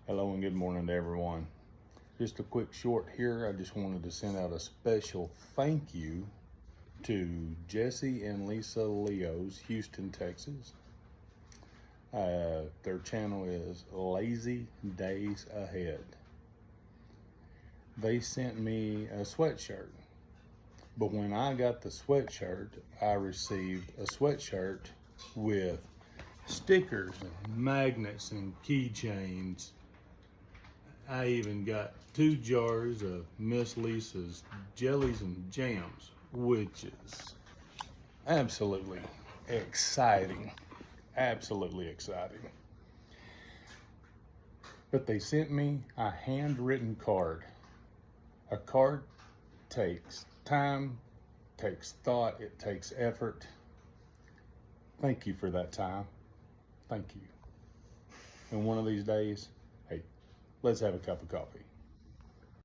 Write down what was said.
Hello and good morning to everyone. Just a quick short here. I just wanted to send out a special thank you to Jesse and Lisa Leo's, Houston, Texas. Their channel is Lazy Days Ahead. They sent me a sweatshirt, but when I got the sweatshirt, I received a sweatshirt with stickers and magnets and keychains. I even got 2 jars of Miss Lisa's jellies and jams, which is absolutely exciting. Absolutely exciting. But they sent me a handwritten card. A card takes time, takes thought, it takes effort. Thank you for that time. Thank you. And one of these days, hey, let's have a cup of coffee.